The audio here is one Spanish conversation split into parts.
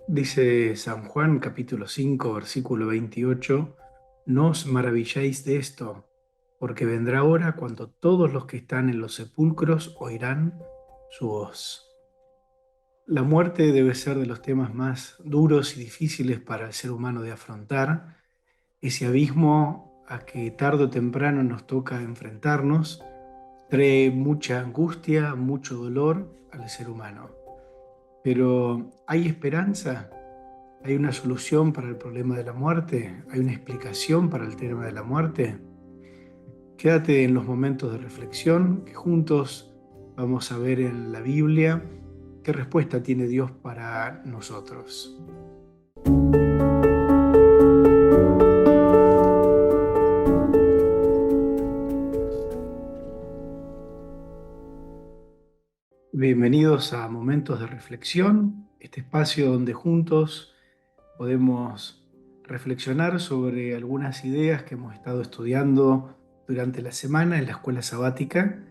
Dice San Juan capítulo 5 versículo 28: no os maravilléis de esto, porque vendrá hora cuando todos los que están en los sepulcros oirán su voz. La muerte debe ser de los temas más duros y difíciles para el ser humano de afrontar, ese abismo a que tarde o temprano nos toca enfrentarnos. Trae mucha angustia, mucho dolor al ser humano. Pero ¿hay esperanza? ¿Hay una solución para el problema de la muerte? ¿Hay una explicación para el tema de la muerte? Quédate en los momentos de reflexión que juntos vamos a ver en la Biblia qué respuesta tiene Dios para nosotros. Bienvenidos a Momentos de Reflexión, este espacio donde juntos podemos reflexionar sobre algunas ideas que hemos estado estudiando durante la semana en la escuela sabática.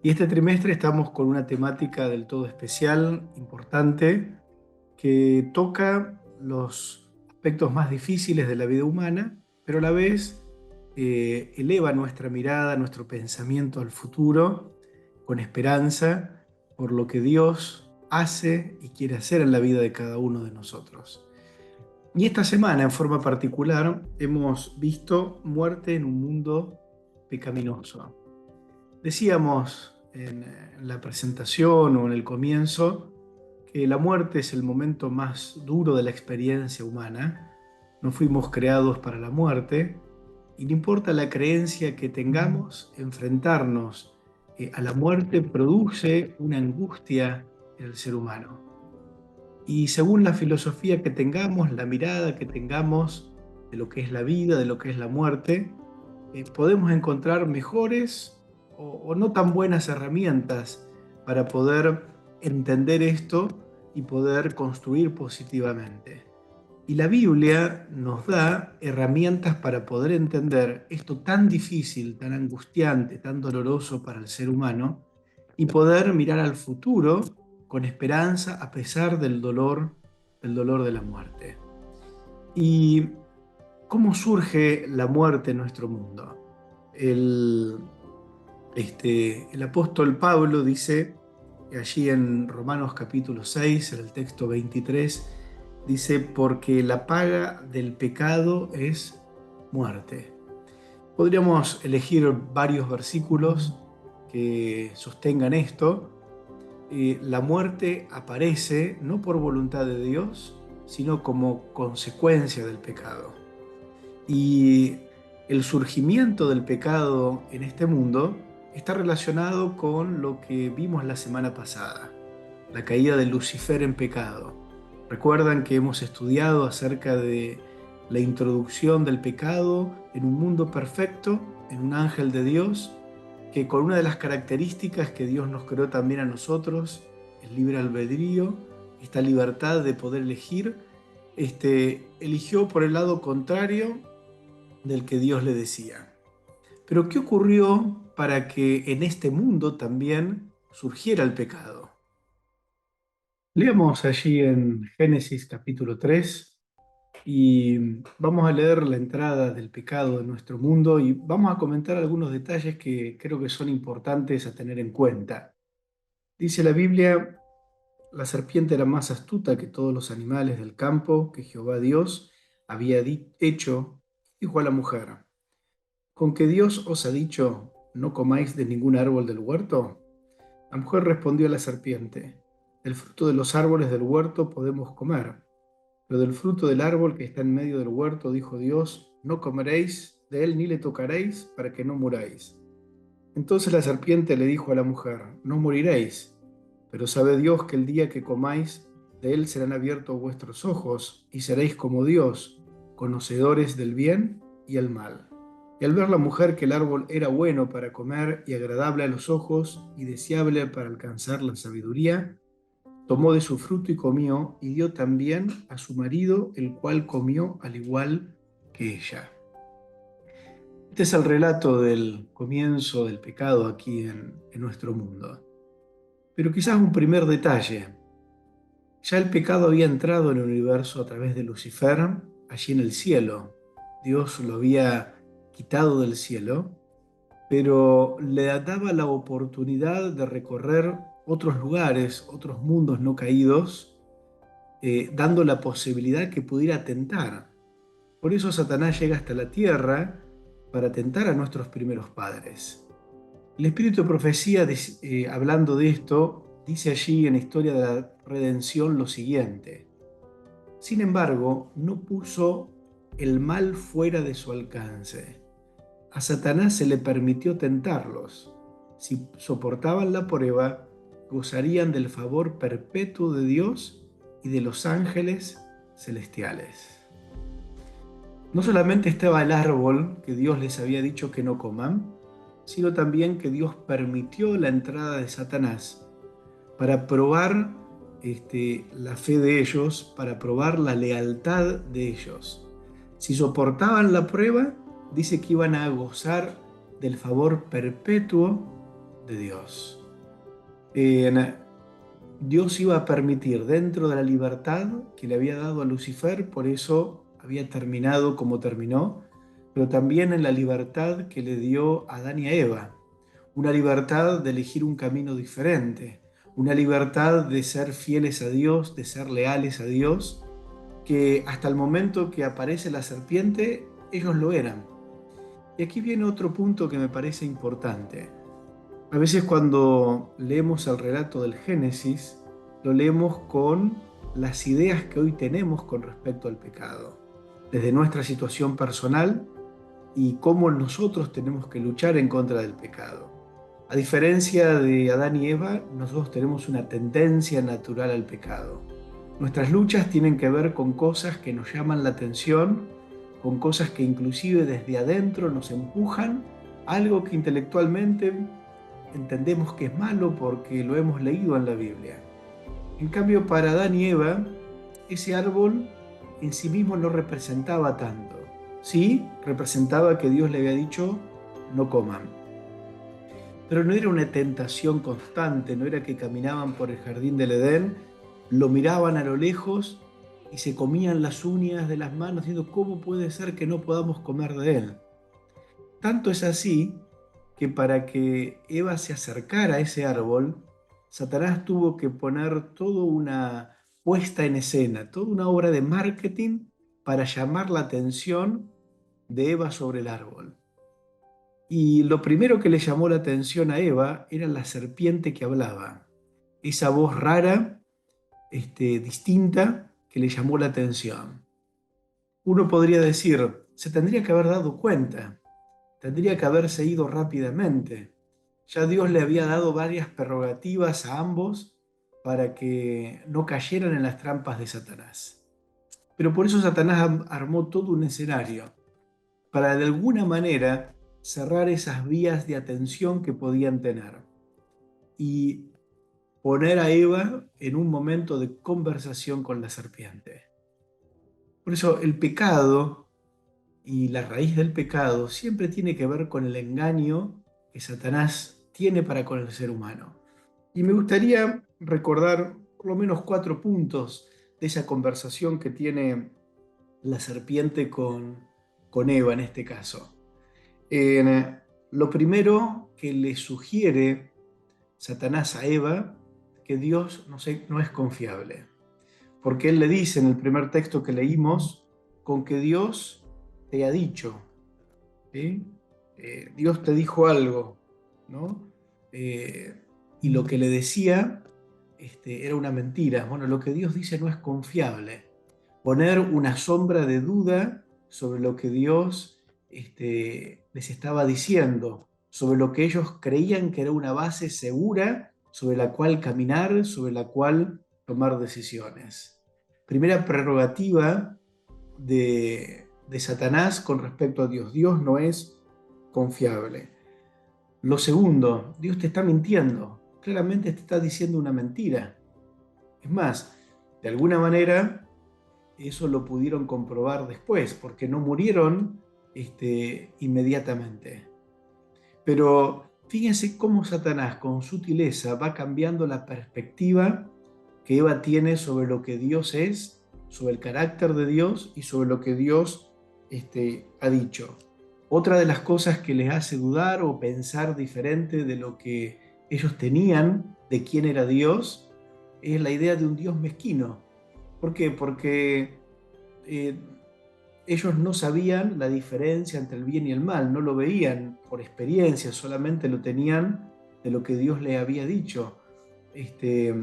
Y este trimestre estamos con una temática del todo especial, importante, que toca los aspectos más difíciles de la vida humana, pero a la vez eleva nuestra mirada, nuestro pensamiento al futuro, con esperanza por lo que Dios hace y quiere hacer en la vida de cada uno de nosotros. Y esta semana, en forma particular, hemos visto muerte en un mundo pecaminoso. Decíamos en la presentación o en el comienzo que la muerte es el momento más duro de la experiencia humana. No fuimos creados para la muerte y no importa la creencia que tengamos, enfrentarnos a la muerte produce una angustia en el ser humano. Y según la filosofía que tengamos, la mirada que tengamos de lo que es la vida, de lo que es la muerte, podemos encontrar mejores o no tan buenas herramientas para poder entender esto y poder construir positivamente. Y la Biblia nos da herramientas para poder entender esto tan difícil, tan angustiante, tan doloroso para el ser humano y poder mirar al futuro con esperanza a pesar del dolor de la muerte. ¿Y cómo surge la muerte en nuestro mundo? El, el apóstol Pablo dice allí en Romanos capítulo 6, en el texto 23, dice, porque la paga del pecado es muerte. Podríamos elegir varios versículos que sostengan esto. La muerte aparece no por voluntad de Dios, sino como consecuencia del pecado. Y el surgimiento del pecado en este mundo está relacionado con lo que vimos la semana pasada, la caída de Lucifer en pecado. Recuerdan que hemos estudiado acerca de la introducción del pecado en un mundo perfecto, en un ángel de Dios, que con una de las características que Dios nos creó también a nosotros, el libre albedrío, esta libertad de poder elegir, eligió por el lado contrario del que Dios le decía. Pero ¿qué ocurrió para que en este mundo también surgiera el pecado? Leamos allí en Génesis capítulo 3 y vamos a leer la entrada del pecado en nuestro mundo y vamos a comentar algunos detalles que creo que son importantes a tener en cuenta. Dice la Biblia, la serpiente era más astuta que todos los animales del campo que Jehová Dios había hecho, dijo a la mujer, ¿con que Dios os ha dicho, no comáis de ningún árbol del huerto? La mujer respondió a la serpiente, del fruto de los árboles del huerto podemos comer, pero del fruto del árbol que está en medio del huerto, dijo Dios, no comeréis de él ni le tocaréis para que no muráis. Entonces la serpiente le dijo a la mujer, no moriréis, pero sabe Dios que el día que comáis de él serán abiertos vuestros ojos y seréis como Dios, conocedores del bien y el mal. Y al ver la mujer que el árbol era bueno para comer y agradable a los ojos y deseable para alcanzar la sabiduría, tomó de su fruto y comió, y dio también a su marido, el cual comió al igual que ella. Este es el relato del comienzo del pecado aquí en nuestro mundo. Pero quizás un primer detalle. Ya el pecado había entrado en el universo a través de Lucifer, allí en el cielo. Dios lo había quitado del cielo, pero le daba la oportunidad de recorrer otros lugares, otros mundos no caídos, dando la posibilidad que pudiera tentar. Por eso Satanás llega hasta la tierra para tentar a nuestros primeros padres. El espíritu de profecía, hablando de esto, dice allí en la historia de la redención lo siguiente: sin embargo, no puso el mal fuera de su alcance. A Satanás se le permitió tentarlos. Si soportaban la prueba, gozarían del favor perpetuo de Dios y de los ángeles celestiales. No solamente estaba el árbol que Dios les había dicho que no coman, sino también que Dios permitió la entrada de Satanás para probar la fe de ellos, para probar la lealtad de ellos. Si soportaban la prueba, dice que iban a gozar del favor perpetuo de Dios. Dios iba a permitir dentro de la libertad que le había dado a Lucifer, por eso había terminado como terminó, pero también en la libertad que le dio a Adán y a Eva, una libertad de elegir un camino diferente, una libertad de ser fieles a Dios, de ser leales a Dios, que hasta el momento que aparece la serpiente, ellos lo eran. Y aquí viene otro punto que me parece importante. A veces cuando leemos el relato del Génesis, lo leemos con las ideas que hoy tenemos con respecto al pecado, desde nuestra situación personal y cómo nosotros tenemos que luchar en contra del pecado. A diferencia de Adán y Eva, nosotros tenemos una tendencia natural al pecado. Nuestras luchas tienen que ver con cosas que nos llaman la atención, con cosas que inclusive desde adentro nos empujan, algo que intelectualmente entendemos que es malo porque lo hemos leído en la Biblia. En cambio, para Adán y Eva, ese árbol en sí mismo no representaba tanto. Sí, representaba que Dios le había dicho, no coman. Pero no era una tentación constante, no era que caminaban por el jardín del Edén, lo miraban a lo lejos y se comían las uñas de las manos diciendo, ¿cómo puede ser que no podamos comer de él? Tanto es así que para que Eva se acercara a ese árbol, Satanás tuvo que poner toda una puesta en escena, toda una obra de marketing para llamar la atención de Eva sobre el árbol. Y lo primero que le llamó la atención a Eva era la serpiente que hablaba, esa voz rara, distinta, que le llamó la atención. Uno podría decir, se tendría que haber dado cuenta, tendría que haberse ido rápidamente. Ya Dios le había dado varias prerrogativas a ambos para que no cayeran en las trampas de Satanás. Pero por eso Satanás armó todo un escenario para de alguna manera cerrar esas vías de atención que podían tener y poner a Eva en un momento de conversación con la serpiente. Por eso el pecado y la raíz del pecado siempre tiene que ver con el engaño que Satanás tiene para con el ser humano. Y me gustaría recordar por lo menos 4 puntos de esa conversación que tiene la serpiente con Eva en este caso. Lo primero que le sugiere Satanás a Eva, que Dios no es confiable. Porque él le dice en el primer texto que leímos, con que Dios te ha dicho, ¿sí? Dios te dijo algo, ¿no? Y lo que le decía era una mentira. Bueno, lo que Dios dice no es confiable. Poner una sombra de duda sobre lo que Dios les estaba diciendo, sobre lo que ellos creían que era una base segura sobre la cual caminar, sobre la cual tomar decisiones. Primera prerrogativa de Satanás con respecto a Dios. Dios no es confiable. Lo segundo, Dios te está mintiendo. Claramente te está diciendo una mentira. Es más, de alguna manera, eso lo pudieron comprobar después, porque no murieron inmediatamente. Pero fíjense cómo Satanás, con sutileza, va cambiando la perspectiva que Eva tiene sobre lo que Dios es, sobre el carácter de Dios y sobre lo que Dios ha dicho. Otra de las cosas que les hace dudar o pensar diferente de lo que ellos tenían de quién era Dios es la idea de un Dios mezquino. ¿Por qué? Porque eh, ellos no sabían la diferencia entre el bien y el mal, no lo veían por experiencia, solamente lo tenían de lo que Dios le había dicho. Este,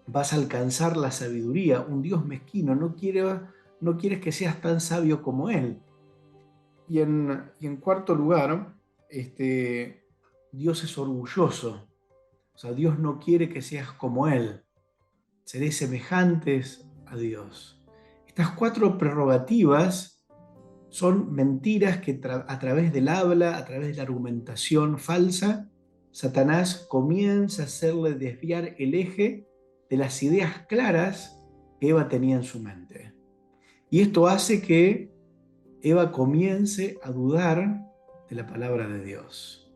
Vas a alcanzar la sabiduría. Un Dios mezquino no quieres que seas tan sabio como Él. Y en cuarto lugar, Dios es orgulloso. O sea, Dios no quiere que seas como Él. Seréis semejantes a Dios. Estas cuatro prerrogativas son mentiras que a través del habla, a través de la argumentación falsa, Satanás comienza a hacerle desviar el eje de las ideas claras que Eva tenía en su mente. Y esto hace que Eva comience a dudar de la palabra de Dios.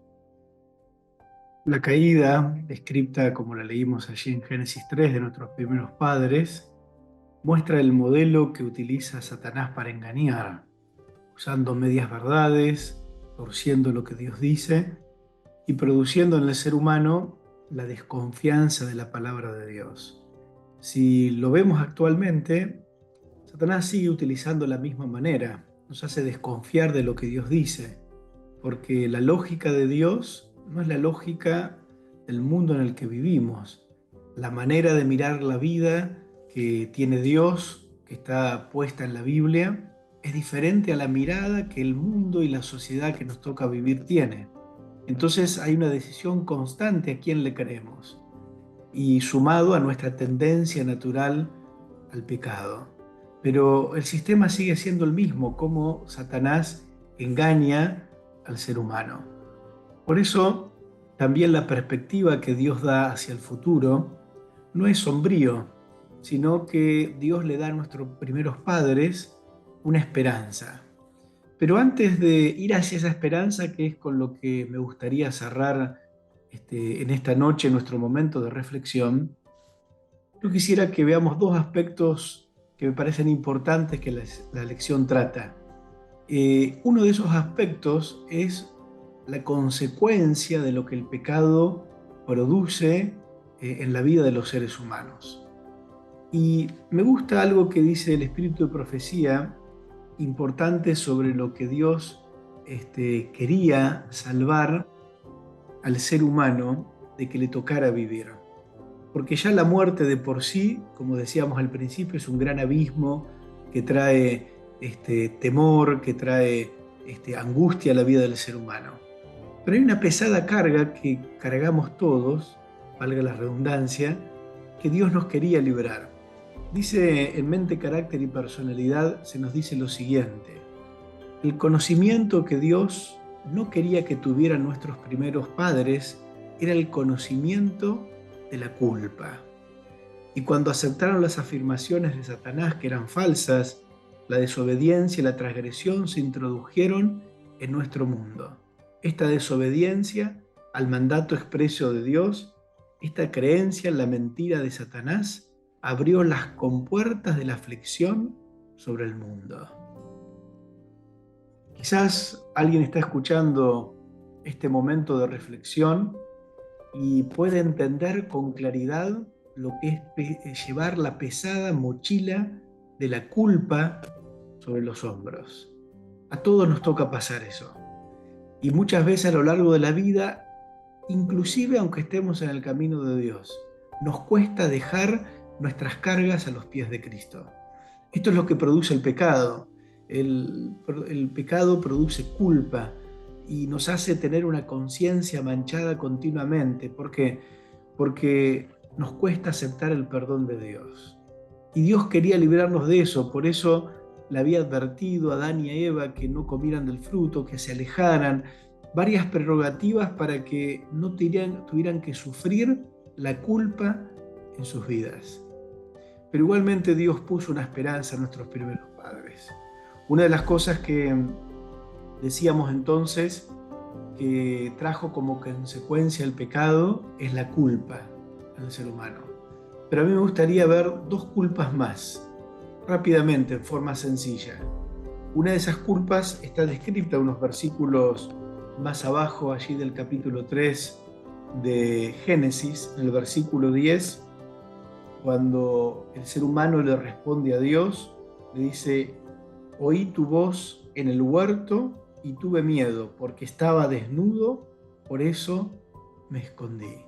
La caída, descrita como la leímos allí en Génesis 3 de nuestros primeros padres, muestra el modelo que utiliza Satanás para engañar, usando medias verdades, torciendo lo que Dios dice y produciendo en el ser humano la desconfianza de la palabra de Dios. Si lo vemos actualmente, Satanás sigue utilizando la misma manera, nos hace desconfiar de lo que Dios dice, porque la lógica de Dios no es la lógica del mundo en el que vivimos. La manera de mirar la vida que tiene Dios, que está puesta en la Biblia, es diferente a la mirada que el mundo y la sociedad que nos toca vivir tiene. Entonces hay una decisión constante a quién le creemos, y sumado a nuestra tendencia natural al pecado. Pero el sistema sigue siendo el mismo, como Satanás engaña al ser humano. Por eso, también la perspectiva que Dios da hacia el futuro no es sombrío, sino que Dios le da a nuestros primeros padres una esperanza. Pero antes de ir hacia esa esperanza, que es con lo que me gustaría cerrar en esta noche nuestro momento de reflexión, yo quisiera que veamos dos aspectos que me parecen importantes que la lección trata. Uno de esos aspectos es la consecuencia de lo que el pecado produce en la vida de los seres humanos. Y me gusta algo que dice el espíritu de profecía importante sobre lo que Dios quería salvar al ser humano de que le tocara vivir. Porque ya la muerte de por sí, como decíamos al principio, es un gran abismo que trae temor, que trae angustia a la vida del ser humano. Pero hay una pesada carga que cargamos todos, valga la redundancia, que Dios nos quería librar. Dice en Mente, Carácter y Personalidad, se nos dice lo siguiente: el conocimiento que Dios no quería que tuvieran nuestros primeros padres era el conocimiento de la culpa. Y cuando aceptaron las afirmaciones de Satanás, que eran falsas, la desobediencia y la transgresión se introdujeron en nuestro mundo. Esta desobediencia al mandato expreso de Dios, esta creencia en la mentira de Satanás, abrió las compuertas de la aflicción sobre el mundo. Quizás alguien está escuchando este momento de reflexión y puede entender con claridad lo que es llevar la pesada mochila de la culpa sobre los hombros. A todos nos toca pasar eso. Y muchas veces a lo largo de la vida, inclusive aunque estemos en el camino de Dios, nos cuesta dejar nuestras cargas a los pies de Cristo. Esto es lo que produce el pecado. El pecado produce culpa y nos hace tener una conciencia manchada continuamente. ¿Por qué? Porque nos cuesta aceptar el perdón de Dios. Y Dios quería librarnos de eso, por eso le había advertido a Adán y a Eva que no comieran del fruto, que se alejaran, varias prerrogativas para que no tuvieran que sufrir la culpa en sus vidas. Pero igualmente Dios puso una esperanza en nuestros primeros padres. Una de las cosas que decíamos entonces que trajo como consecuencia el pecado es la culpa en el ser humano. Pero a mí me gustaría ver dos culpas más, rápidamente, en forma sencilla. Una de esas culpas está descrita unos versículos más abajo, allí del capítulo 3 de Génesis, en el versículo 10, cuando el ser humano le responde a Dios, le dice: oí tu voz en el huerto y tuve miedo, porque estaba desnudo, por eso me escondí.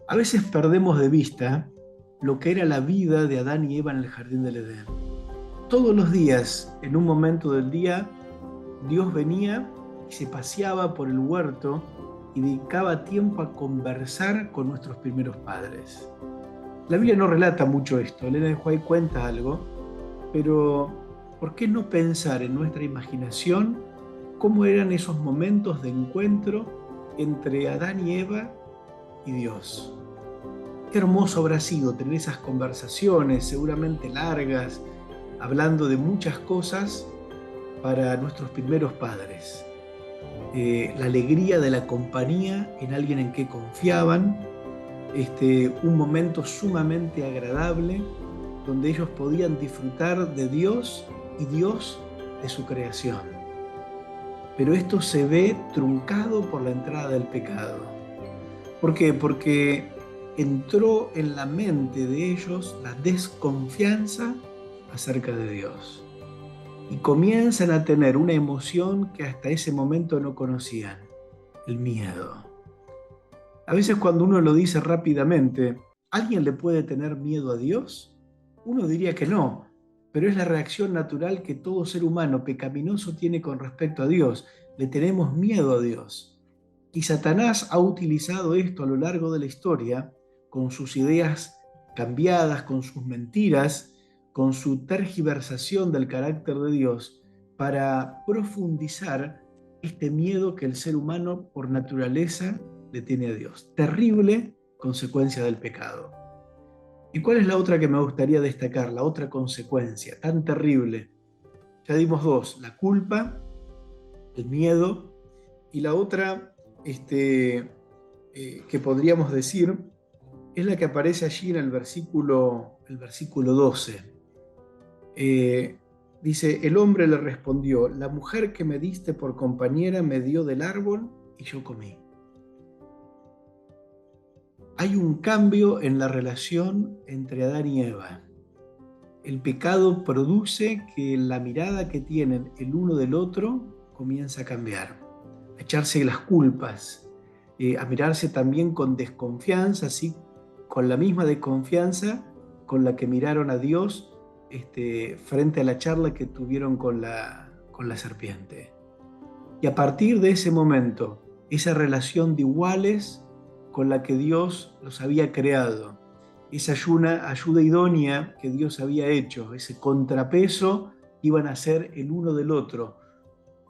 A veces perdemos de vista lo que era la vida de Adán y Eva en el jardín del Edén. Todos los días, en un momento del día, Dios venía y se paseaba por el huerto y dedicaba tiempo a conversar con nuestros primeros padres. La Biblia no relata mucho esto, Elena de White cuenta algo, pero ¿por qué no pensar en nuestra imaginación cómo eran esos momentos de encuentro entre Adán y Eva y Dios? Qué hermoso habrá sido tener esas conversaciones, seguramente largas, hablando de muchas cosas para nuestros primeros padres. La alegría de la compañía en alguien en que confiaban, un momento sumamente agradable donde ellos podían disfrutar de Dios y Dios de su creación. Pero esto se ve truncado por la entrada del pecado. ¿Por qué? Porque entró en la mente de ellos la desconfianza acerca de Dios. Y comienzan a tener una emoción que hasta ese momento no conocían: el miedo. A veces cuando uno lo dice rápidamente, ¿alguien le puede tener miedo a Dios? Uno diría que no, pero es la reacción natural que todo ser humano pecaminoso tiene con respecto a Dios. Le tenemos miedo a Dios. Y Satanás ha utilizado esto a lo largo de la historia, con sus ideas cambiadas, con sus mentiras, con su tergiversación del carácter de Dios, para profundizar este miedo que el ser humano por naturaleza le tiene a Dios. Terrible consecuencia del pecado. ¿Y cuál es la otra que me gustaría destacar? La otra consecuencia tan terrible. Ya dimos dos: la culpa, el miedo, y la otra que podríamos decir es la que aparece allí en el versículo 12. Eh, Dice: el hombre le respondió: la mujer que me diste por compañera me dio del árbol y yo comí. Hay un cambio en la relación entre Adán y Eva. El pecado produce que la mirada que tienen el uno del otro comienza a cambiar, a echarse las culpas, a mirarse también con desconfianza, así, con la misma desconfianza con la que miraron a Dios frente a la charla que tuvieron con la serpiente. Y a partir de ese momento, esa relación de iguales con la que Dios los había creado, esa ayuda idónea que Dios había hecho, ese contrapeso, iban a ser el uno del otro.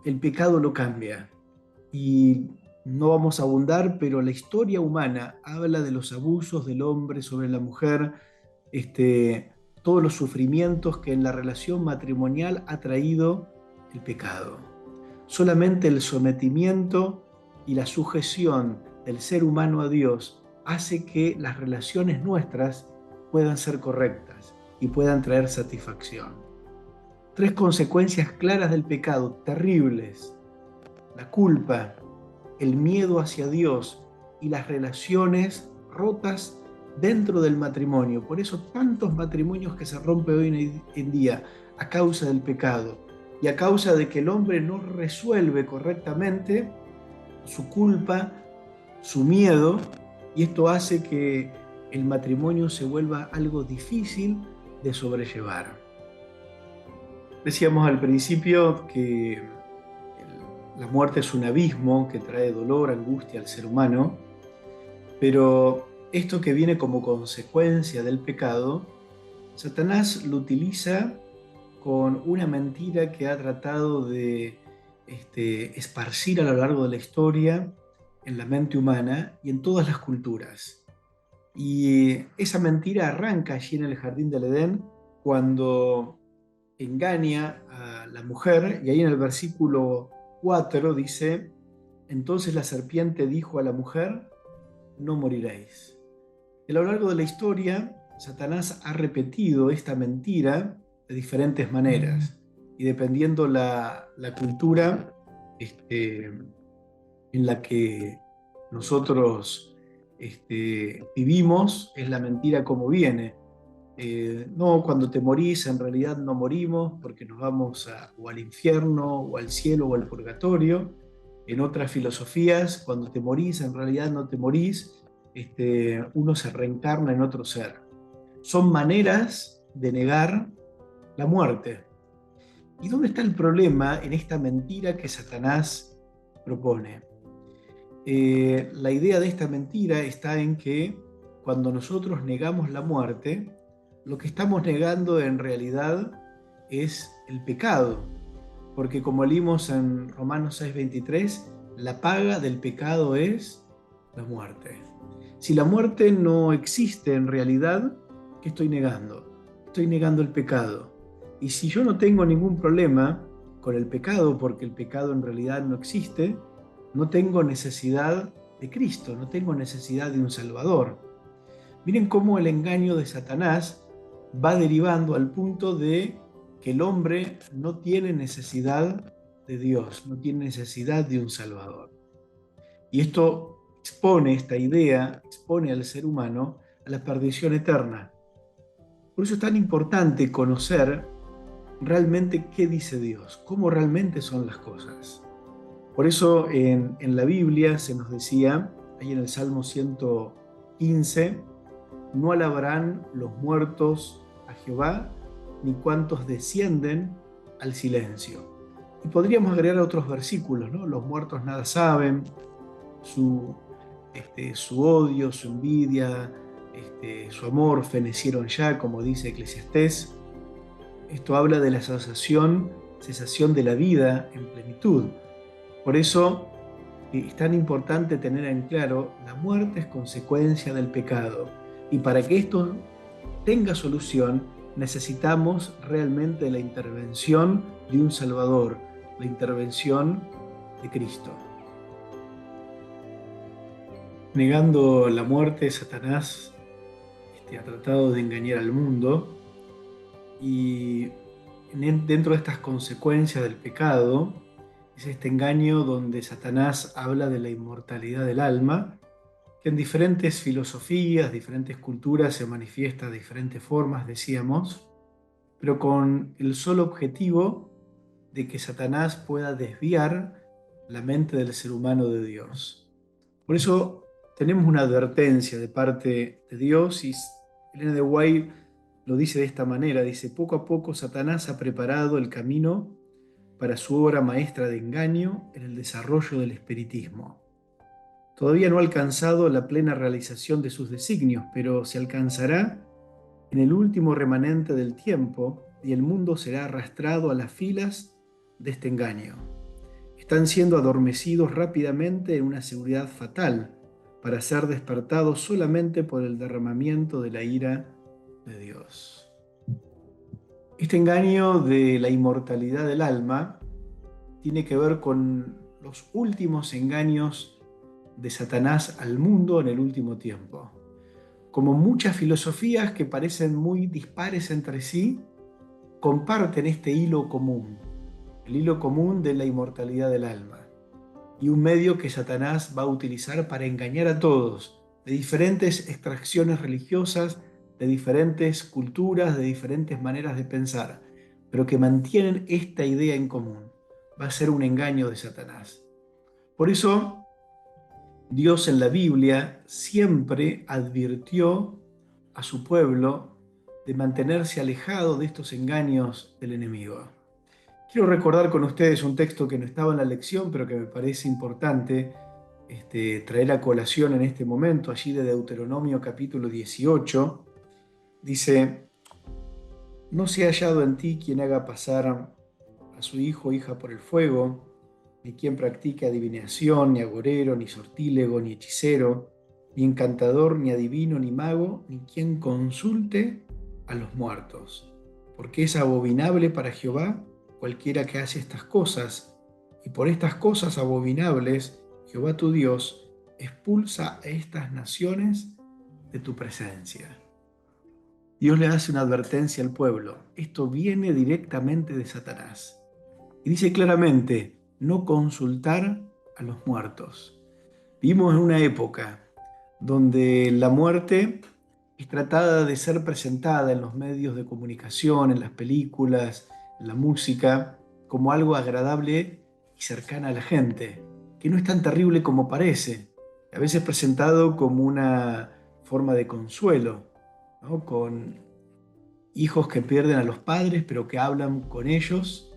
El pecado lo cambia. Y no vamos a abundar, pero la historia humana habla de los abusos del hombre sobre la mujer, todos los sufrimientos que en la relación matrimonial ha traído el pecado. Solamente el sometimiento y la sujeción del ser humano a Dios hace que las relaciones nuestras puedan ser correctas y puedan traer satisfacción. Tres consecuencias claras del pecado, terribles: la culpa, el miedo hacia Dios y las relaciones rotas dentro del matrimonio. Por eso tantos matrimonios que se rompen hoy en día a causa del pecado y a causa de que el hombre no resuelve correctamente su culpa, su miedo, y esto hace que el matrimonio se vuelva algo difícil de sobrellevar. Decíamos al principio que la muerte es un abismo que trae dolor, angustia al ser humano, pero esto que viene como consecuencia del pecado, Satanás lo utiliza con una mentira que ha tratado de esparcir a lo largo de la historia en la mente humana y en todas las culturas. Y esa mentira arranca allí en el jardín del Edén, cuando engaña a la mujer, y ahí en el versículo 4 dice: entonces la serpiente dijo a la mujer: no moriréis. a lo largo de la historia, Satanás ha repetido esta mentira de diferentes maneras y dependiendo la cultura en la que nosotros vivimos, es la mentira como viene. No, cuando te morís, en realidad no morimos porque nos vamos o al infierno, o al cielo, o al purgatorio. En otras filosofías, cuando te morís, en realidad no te morís, uno se reencarna en otro ser. Son maneras de negar la muerte. ¿Y dónde está el problema en esta mentira que Satanás propone? La idea de esta mentira está en que cuando nosotros negamos la muerte, lo que estamos negando en realidad es el pecado, porque como leímos en Romanos 6:23, la paga del pecado es la muerte. Si la muerte no existe en realidad, ¿qué estoy negando? Estoy negando el pecado. Y si yo no tengo ningún problema con el pecado, porque el pecado en realidad no existe, no tengo necesidad de Cristo, no tengo necesidad de un Salvador. Miren cómo el engaño de Satanás va derivando al punto de que el hombre no tiene necesidad de Dios, no tiene necesidad de un Salvador. Y esta idea expone al ser humano a la perdición eterna. Por eso es tan importante conocer realmente qué dice Dios, cómo realmente son las cosas. Por eso en la Biblia se nos decía, ahí en el Salmo 115, no alabarán los muertos a Jehová, ni cuantos descienden al silencio. Y podríamos agregar otros versículos, ¿no? Los muertos nada saben, su odio, su envidia, su amor fenecieron ya, como dice Eclesiastés. Esto habla de la cesación de la vida en plenitud. Por eso es tan importante tener en claro, la muerte es consecuencia del pecado. Y para que esto tenga solución, necesitamos realmente la intervención de un Salvador, la intervención de Cristo. Negando la muerte, Satanás ha tratado de engañar al mundo y dentro de estas consecuencias del pecado es este engaño donde Satanás habla de la inmortalidad del alma, que en diferentes filosofías, diferentes culturas se manifiesta de diferentes formas, decíamos, pero con el solo objetivo de que Satanás pueda desviar la mente del ser humano de Dios. Por eso tenemos una advertencia de parte de Dios y Elena de White lo dice de esta manera, dice, poco a poco Satanás ha preparado el camino para su obra maestra de engaño en el desarrollo del espiritismo. Todavía no ha alcanzado la plena realización de sus designios, pero se alcanzará en el último remanente del tiempo y el mundo será arrastrado a las filas de este engaño. Están siendo adormecidos rápidamente en una seguridad fatal para ser despertados solamente por el derramamiento de la ira de Dios. Este engaño de la inmortalidad del alma tiene que ver con los últimos engaños de Satanás al mundo en el último tiempo. Como muchas filosofías que parecen muy dispares entre sí, comparten este hilo común, el hilo común de la inmortalidad del alma, y un medio que Satanás va a utilizar para engañar a todos, de diferentes extracciones religiosas, de diferentes culturas, de diferentes maneras de pensar, pero que mantienen esta idea en común. Va a ser un engaño de Satanás. Por eso, Dios en la Biblia siempre advirtió a su pueblo de mantenerse alejado de estos engaños del enemigo. Quiero recordar con ustedes un texto que no estaba en la lección, pero que me parece importante traer a colación en este momento, allí de Deuteronomio capítulo 18. Dice, no se ha hallado en ti quien haga pasar a su hijo o hija por el fuego, ni quien practique adivinación, ni agorero, ni sortílego, ni hechicero, ni encantador, ni adivino, ni mago, ni quien consulte a los muertos, porque es abominable para Jehová cualquiera que hace estas cosas, y por estas cosas abominables Jehová tu Dios expulsa a estas naciones de tu presencia. Dios le hace una advertencia al pueblo. Esto viene directamente de Satanás. Y dice claramente, no consultar a los muertos. Vivimos en una época donde la muerte es tratada de ser presentada en los medios de comunicación, en las películas, en la música, como algo agradable y cercana a la gente, que no es tan terrible como parece. A veces presentado como una forma de consuelo, ¿no? Con hijos que pierden a los padres, pero que hablan con ellos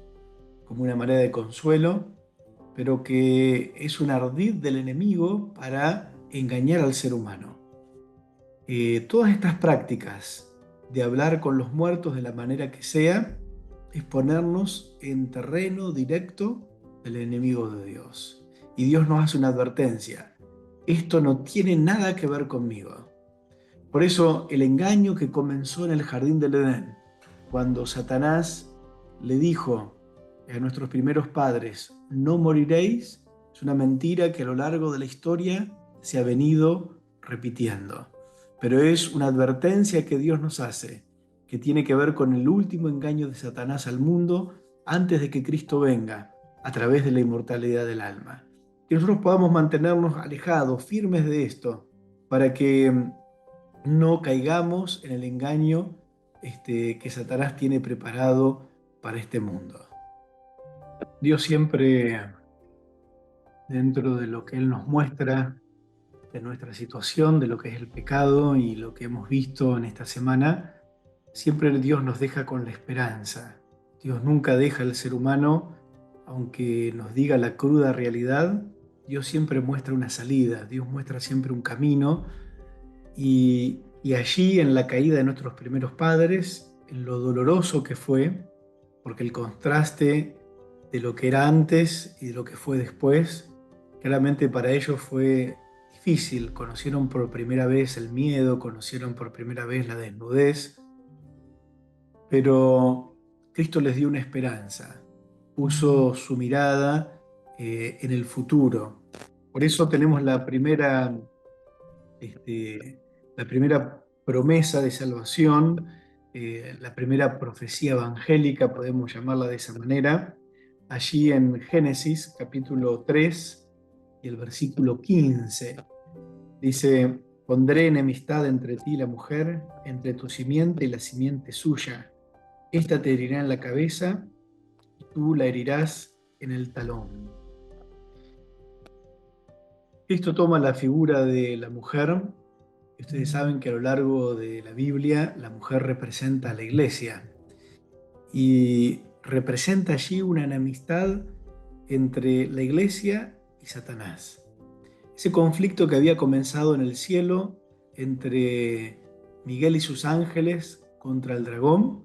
como una manera de consuelo, pero que es un ardid del enemigo para engañar al ser humano. Todas estas prácticas de hablar con los muertos de la manera que sea, es ponernos en terreno directo del enemigo de Dios. Y Dios nos hace una advertencia. Esto no tiene nada que ver conmigo. Por eso el engaño que comenzó en el jardín del Edén, cuando Satanás le dijo a nuestros primeros padres, no moriréis, es una mentira que a lo largo de la historia se ha venido repitiendo. Pero es una advertencia que Dios nos hace, que tiene que ver con el último engaño de Satanás al mundo antes de que Cristo venga, a través de la inmortalidad del alma. Que nosotros podamos mantenernos alejados, firmes de esto, para que no caigamos en el engaño que Satanás tiene preparado para este mundo. Dios siempre, dentro de lo que Él nos muestra, de nuestra situación, de lo que es el pecado y lo que hemos visto en esta semana, siempre Dios nos deja con la esperanza. Dios nunca deja al ser humano, aunque nos diga la cruda realidad, Dios siempre muestra una salida, Dios muestra siempre un camino. Y allí, en la caída de nuestros primeros padres, en lo doloroso que fue, porque el contraste de lo que era antes y de lo que fue después, claramente para ellos fue difícil. Conocieron por primera vez el miedo, conocieron por primera vez la desnudez, pero Cristo les dio una esperanza, puso su mirada en el futuro. Por eso tenemos la primera promesa de salvación, la primera profecía evangélica, podemos llamarla de esa manera, allí en Génesis capítulo 3 y el versículo 15. Dice, pondré enemistad entre ti y la mujer, entre tu simiente y la simiente suya. Esta te herirá en la cabeza y tú la herirás en el talón. Cristo toma la figura de la mujer. Ustedes saben que a lo largo de la Biblia la mujer representa a la iglesia y representa allí una enemistad entre la iglesia y Satanás. Ese conflicto que había comenzado en el cielo entre Miguel y sus ángeles contra el dragón,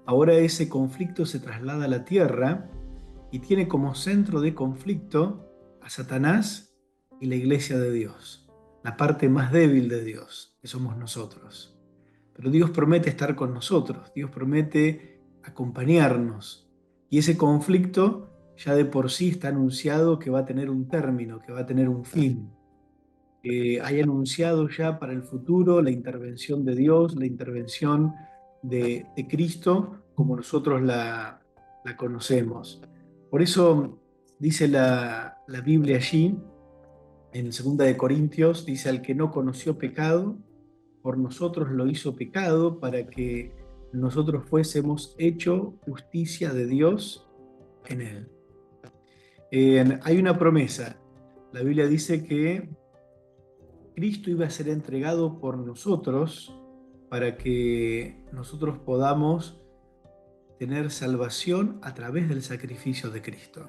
ahora ese conflicto se traslada a la tierra y tiene como centro de conflicto a Satanás y la iglesia de Dios, la parte más débil de Dios, que somos nosotros. Pero Dios promete estar con nosotros, Dios promete acompañarnos. Y ese conflicto ya de por sí está anunciado que va a tener un término, que va a tener un fin. Hay anunciado ya para el futuro la intervención de Dios, la intervención de Cristo, como nosotros la conocemos. Por eso dice la Biblia allí, en 2 de Corintios, dice, al que no conoció pecado, por nosotros lo hizo pecado para que nosotros fuésemos hecho justicia de Dios en él. Hay una promesa. La Biblia dice que Cristo iba a ser entregado por nosotros para que nosotros podamos tener salvación a través del sacrificio de Cristo.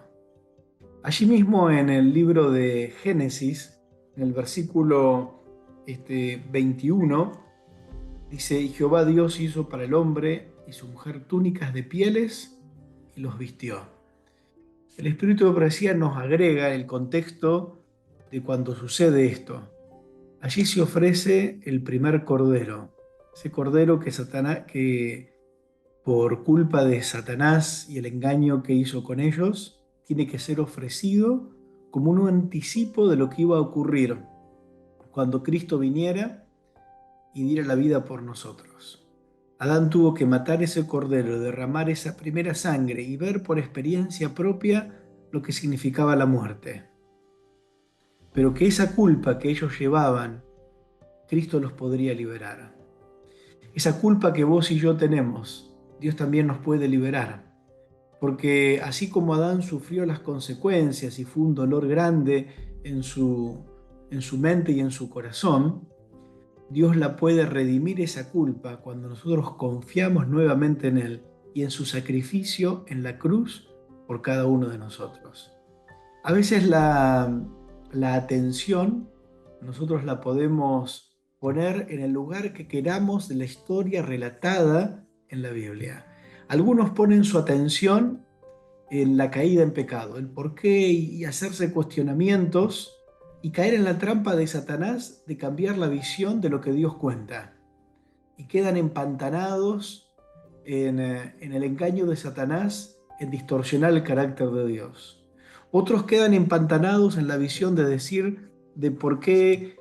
Allí mismo en el libro de Génesis, en el versículo 21, dice, y Jehová Dios hizo para el hombre y su mujer túnicas de pieles y los vistió. El espíritu de profecía nos agrega el contexto de cuando sucede esto. Allí se ofrece el primer cordero, ese cordero que por culpa de Satanás y el engaño que hizo con ellos, tiene que ser ofrecido como un anticipo de lo que iba a ocurrir cuando Cristo viniera y diera la vida por nosotros. Adán tuvo que matar ese cordero, derramar esa primera sangre y ver por experiencia propia lo que significaba la muerte. Pero que esa culpa que ellos llevaban, Cristo los podría liberar. Esa culpa que vos y yo tenemos, Dios también nos puede liberar. Porque así como Adán sufrió las consecuencias y fue un dolor grande en su mente y en su corazón, Dios la puede redimir esa culpa cuando nosotros confiamos nuevamente en Él y en su sacrificio en la cruz por cada uno de nosotros. A veces la atención nosotros la podemos poner en el lugar que queramos de la historia relatada en la Biblia. Algunos ponen su atención en la caída en pecado, el por qué y hacerse cuestionamientos y caer en la trampa de Satanás de cambiar la visión de lo que Dios cuenta. Y quedan empantanados en el engaño de Satanás en distorsionar el carácter de Dios. Otros quedan empantanados en la visión de decir de por qué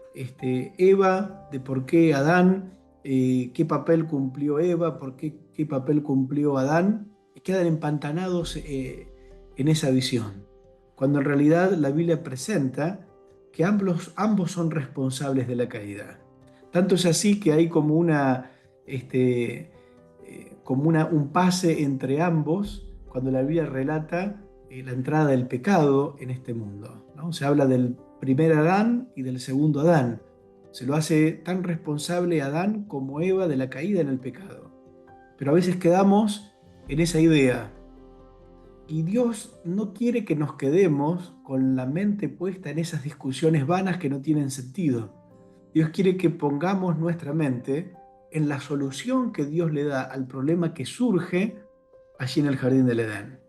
Eva, de por qué Adán, qué papel cumplió Eva, qué papel cumplió Adán, y quedan empantanados en esa visión. Cuando en realidad la Biblia presenta que ambos son responsables de la caída. Tanto es así que hay como un pase entre ambos cuando la Biblia relata la entrada del pecado en este mundo, ¿no? Se habla del primer Adán y del segundo Adán. Se lo hace tan responsable Adán como Eva de la caída en el pecado. Pero a veces quedamos en esa idea. Y Dios no quiere que nos quedemos con la mente puesta en esas discusiones vanas que no tienen sentido. Dios quiere que pongamos nuestra mente en la solución que Dios le da al problema que surge allí en el jardín del Edén.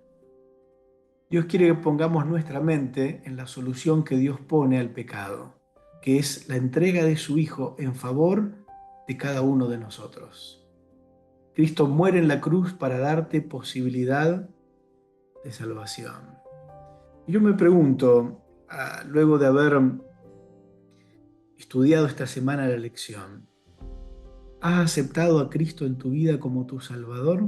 Dios quiere que pongamos nuestra mente en la solución que Dios pone al pecado, que es la entrega de su Hijo en favor de cada uno de nosotros. Cristo muere en la cruz para darte posibilidad de salvación. Y yo me pregunto, luego de haber estudiado esta semana la lección, ¿has aceptado a Cristo en tu vida como tu Salvador?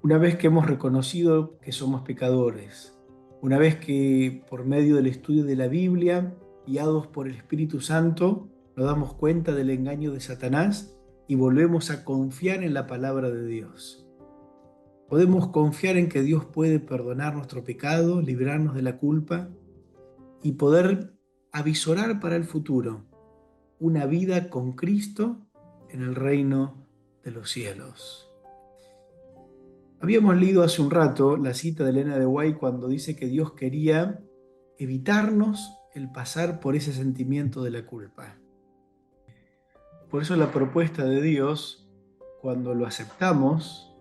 Una vez que hemos reconocido que somos pecadores, una vez que por medio del estudio de la Biblia, guiados por el Espíritu Santo, nos damos cuenta del engaño de Satanás y volvemos a confiar en la palabra de Dios. Podemos confiar en que Dios puede perdonar nuestro pecado, librarnos de la culpa y poder avisorar para el futuro una vida con Cristo en el reino de los cielos. Habíamos leído hace un rato la cita de Elena de White cuando dice que Dios quería evitarnos el pasar por ese sentimiento de la culpa. Por eso la propuesta de Dios, cuando lo aceptamos,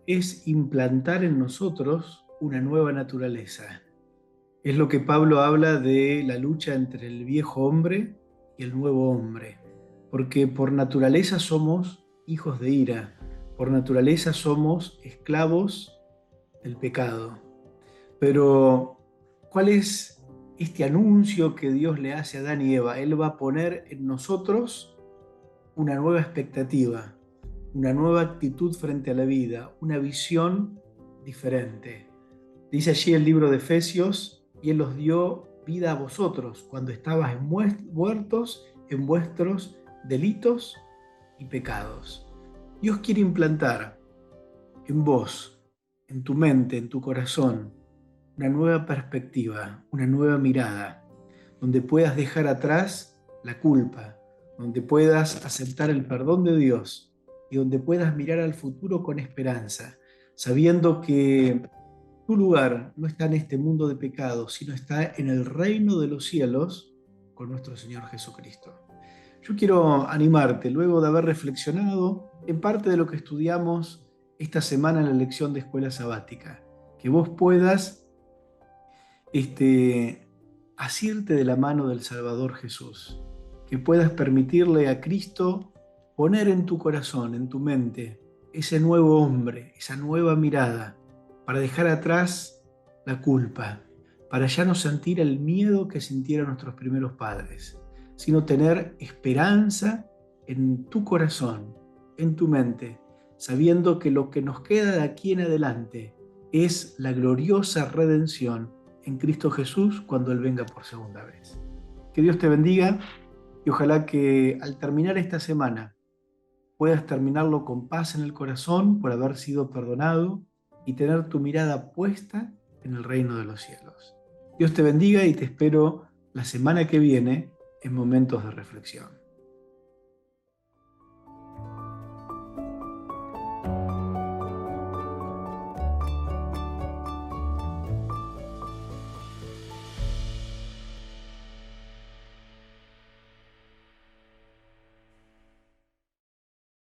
es implantar en nosotros una nueva naturaleza. Es lo que Pablo habla de la lucha entre el viejo hombre y el nuevo hombre, porque por naturaleza somos hijos de ira, por naturaleza somos esclavos del pecado. Pero, ¿cuál es este anuncio que Dios le hace a Adán y Eva? Él va a poner en nosotros una nueva expectativa, una nueva actitud frente a la vida, una visión diferente. Dice allí el libro de Efesios, y Él os dio vida a vosotros cuando estabais muertos en vuestros delitos y pecados. Dios quiere implantar en vos, en tu mente, en tu corazón, una nueva perspectiva, una nueva mirada, donde puedas dejar atrás la culpa, donde puedas aceptar el perdón de Dios y donde puedas mirar al futuro con esperanza, sabiendo que tu lugar no está en este mundo de pecado, sino está en el reino de los cielos con nuestro Señor Jesucristo. Yo quiero animarte, luego de haber reflexionado en parte de lo que estudiamos esta semana en la lección de escuela sabática, que vos puedas asirte de la mano del Salvador Jesús, que puedas permitirle a Cristo poner en tu corazón, en tu mente, ese nuevo hombre, esa nueva mirada, para dejar atrás la culpa, para ya no sentir el miedo que sintieron nuestros primeros padres, sino tener esperanza en tu corazón, en tu mente, sabiendo que lo que nos queda de aquí en adelante es la gloriosa redención en Cristo Jesús cuando Él venga por segunda vez. Que Dios te bendiga y ojalá que al terminar esta semana puedas terminarlo con paz en el corazón por haber sido perdonado y tener tu mirada puesta en el reino de los cielos. Dios te bendiga y te espero la semana que viene en Momentos de Reflexión.